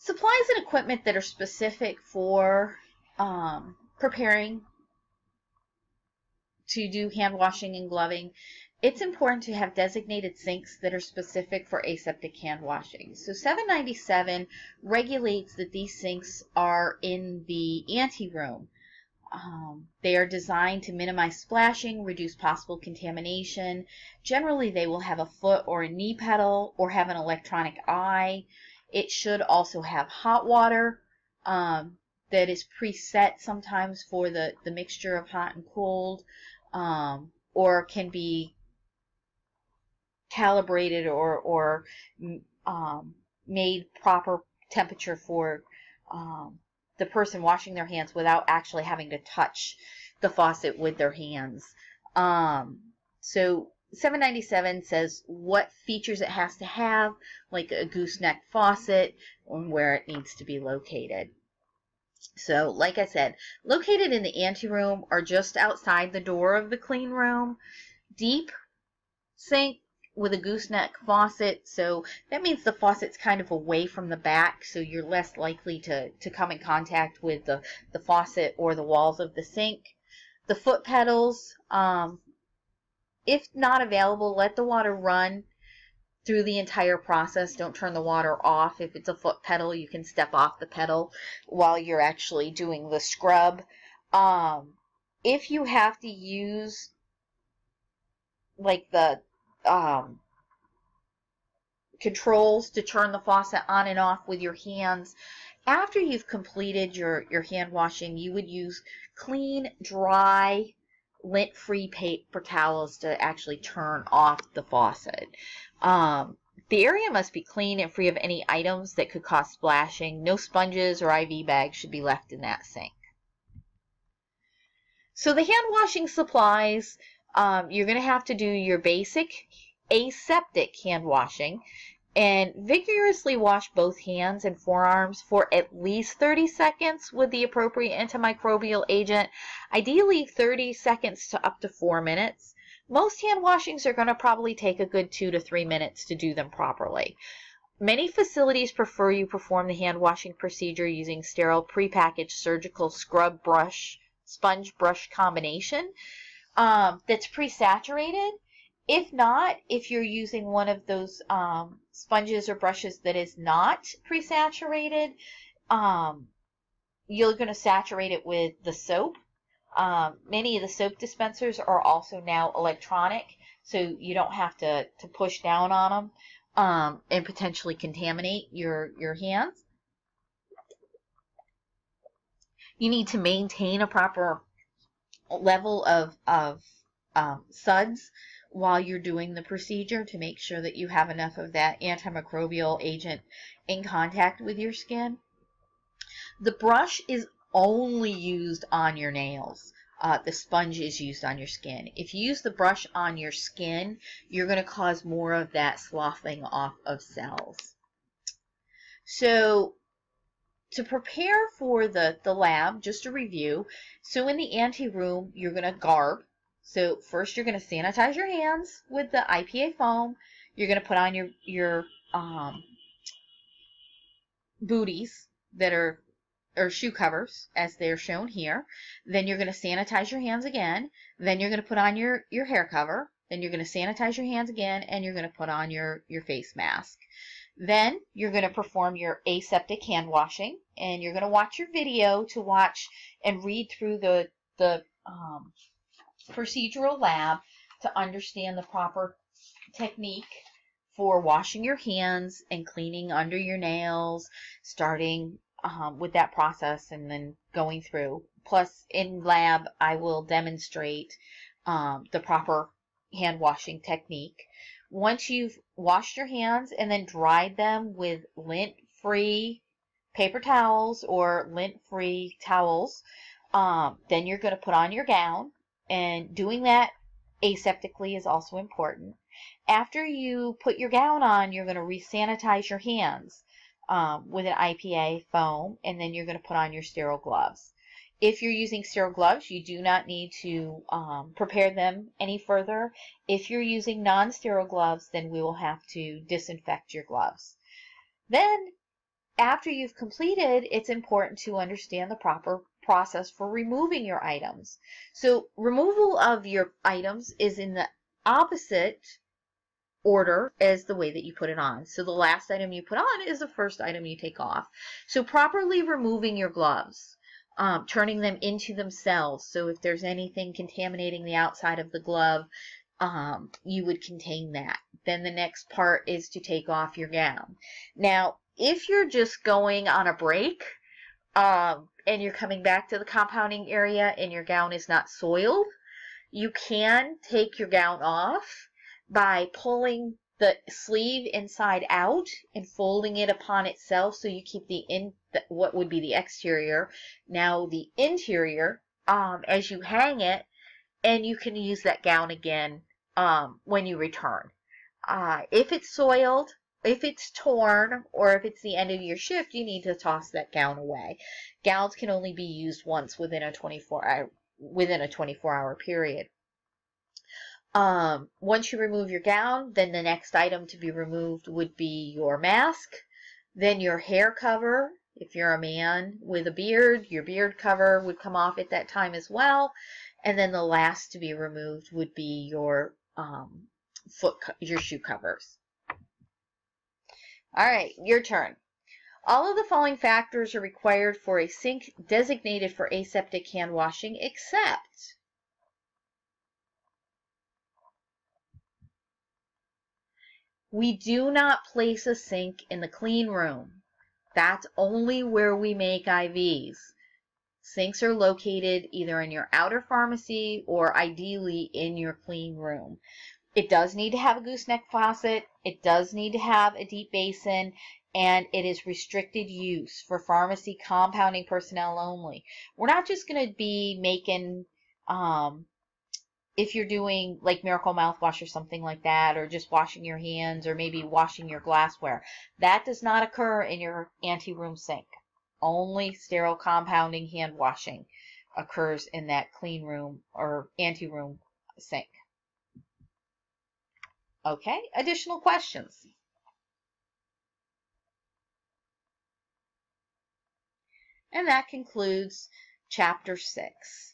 Supplies and equipment that are specific for preparing to do hand washing and gloving. It's important to have designated sinks that are specific for aseptic hand washing. So 797 regulates that these sinks are in the ante room. They are designed to minimize splashing, reduce possible contamination. Generally, they will have a foot or a knee pedal or have an electronic eye. It should also have hot water that is preset sometimes for the mixture of hot and cold, or can be calibrated or made proper temperature for the person washing their hands without actually having to touch the faucet with their hands. So 797 says what features it has to have, like a gooseneck faucet, and where it needs to be located. So, like I said, located in the anteroom or just outside the door of the clean room. Deep sink with a gooseneck faucet, so that means the faucet's kind of away from the back, so you're less likely to come in contact with the faucet or the walls of the sink. The foot pedals, if not available, let the water run through the entire process. Don't turn the water off. If it's a foot pedal, you can step off the pedal while you're actually doing the scrub. If you have to use like the controls to turn the faucet on and off with your hands, after you've completed your hand washing, you would use clean, dry, lint-free paper towels to actually turn off the faucet. The area must be clean and free of any items that could cause splashing. No sponges or IV bags should be left in that sink. So the hand washing supplies, you're going to have to do your basic aseptic hand washing and vigorously wash both hands and forearms for at least 30 seconds with the appropriate antimicrobial agent, ideally 30 seconds to up to 4 minutes. Most hand washings are going to probably take a good 2 to 3 minutes to do them properly. Many facilities prefer you perform the hand washing procedure using sterile prepackaged surgical scrub brush, sponge brush combination that's pre-saturated. If not, if you're using one of those sponges or brushes that is not pre-saturated, you're going to saturate it with the soap. Many of the soap dispensers are also now electronic, so you don't have to push down on them and potentially contaminate your hands. You need to maintain a proper level of suds while you're doing the procedure to make sure that you have enough of that antimicrobial agent in contact with your skin. The brush is only used on your nails. The sponge is used on your skin. If you use the brush on your skin, you're going to cause more of that sloughing off of cells. So to prepare for the lab, just a review, so in the ante room, you're going to garb. So first you're going to sanitize your hands with the IPA foam. You're going to put on your booties that are or shoe covers as they're shown here. Then you're going to sanitize your hands again. Then you're going to put on your hair cover. Then you're going to sanitize your hands again, and you're going to put on your face mask. Then you're going to perform your aseptic hand washing, and you're going to watch your video to watch and read through the procedural lab to understand the proper technique for washing your hands and cleaning under your nails, starting with that process and then going through. Plus, in lab, I will demonstrate the proper hand washing technique. Once you've washed your hands and then dried them with lint-free paper towels or lint-free towels, then you're going to put on your gown. And doing that aseptically is also important. After you put your gown on, you're going to re-sanitize your hands with an IPA foam, and then you're going to put on your sterile gloves. If you're using sterile gloves, you do not need to prepare them any further. If you're using non-sterile gloves, then we will have to disinfect your gloves. Then, after you've completed, it's important to understand the proper process for removing your items. So removal of your items is in the opposite order as the way that you put it on. So the last item you put on is the first item you take off. So properly removing your gloves, turning them into themselves. So if there's anything contaminating the outside of the glove, you would contain that. Then the next part is to take off your gown. Now, if you're just going on a break, and you're coming back to the compounding area and your gown is not soiled, you can take your gown off by pulling the sleeve inside out and folding it upon itself, so you keep what would be the exterior. Now the interior, as you hang it, and you can use that gown again when you return. If it's soiled, if it's torn, or if it's the end of your shift, you need to toss that gown away. Gowns can only be used once within a 24-hour period. Once you remove your gown, then the next item to be removed would be your mask, then your hair cover. If you're a man with a beard, your beard cover would come off at that time as well. And then the last to be removed would be your your shoe covers. All right, your turn. All of the following factors are required for a sink designated for aseptic hand washing, except we do not place a sink in the clean room. That's only where we make IVs. Sinks are located either in your outer pharmacy or ideally in your clean room. It does need to have a gooseneck faucet. It does need to have a deep basin, and it is restricted use for pharmacy compounding personnel only. We're not just going to be making, if you're doing like Miracle mouthwash or something like that, or just washing your hands or maybe washing your glassware. That does not occur in your ante-room sink. Only sterile compounding hand washing occurs in that clean room or ante-room sink. Okay, additional questions? And that concludes Chapter 6.